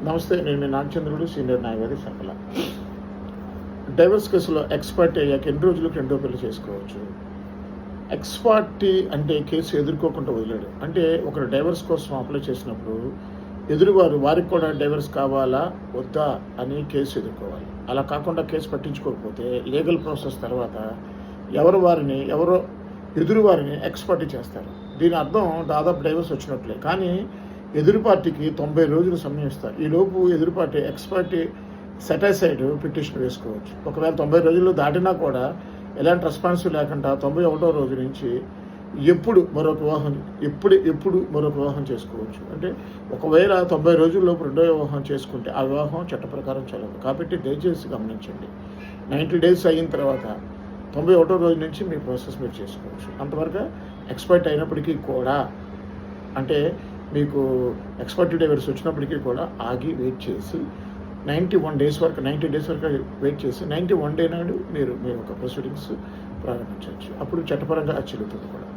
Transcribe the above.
నమస్తే, నేను మీ నాగచంద్రుడు, సీనియర్ న్యాయవాది సకల. డైవర్స్ కేసులో ఎక్స్పర్టీ అయ్యాక ఎన్ని రోజులకు రెండో పెళ్లి చేసుకోవచ్చు? ఎక్స్పర్టీ అంటే కేసు ఎదుర్కోకుండా వదిలేడు. అంటే ఒకరు డైవర్స్ కోసం అప్లై చేసినప్పుడు వారికి కూడా డైవర్స్ కావాలా వద్దా అని కేసు ఎదుర్కోవాలి. అలా కాకుండా కేసు పట్టించుకోకపోతే లీగల్ ప్రాసెస్ తర్వాత ఎవరో ఎదురువారిని ఎక్స్పర్టీ చేస్తారు. దీని అర్థం దాదాపు డైవర్స్ వచ్చినట్లే. కానీ ఎదురు పార్టీకి 90 రోజులు సమయం ఇస్తారు. ఈలోపు ఎదురు పార్టీ ఎక్స్పర్టీ సెటైసైడ్ పిటిషన్ వేసుకోవచ్చు. ఒకవేళ 90 రోజులు దాటినా కూడా ఎలాంటి రెస్పాన్స్ లేకుండా 91వ రోజు నుంచి ఎప్పుడు మరొక వివాహం చేసుకోవచ్చు. అంటే ఒకవేళ 90 రోజుల్లోపు రెండో వివాహం చేసుకుంటే ఆ వివాహం చట్ట ప్రకారం చెల్లదు. కాబట్టి దయచేసి గమనించండి. 90 డేస్ అయిన తర్వాత 91వ రోజు నుంచి మీ ప్రాసెస్ మీరు చేసుకోవచ్చు. అంతవరకు ఎక్స్పర్ట్ అయినప్పటికీ కూడా, అంటే మీకు ఎక్స్పర్టీ డైవర్స్ వచ్చినప్పటికీ కూడా ఆగి వెయిట్ చేసి 90 డేస్ వరకు వెయిట్ చేసి 91 డే నాడు మీరు మీ యొక్క ప్రొసీడింగ్స్ ప్రారంభించవచ్చు. అప్పుడు చట్టపరంగా చెల్లుతుంది కూడా.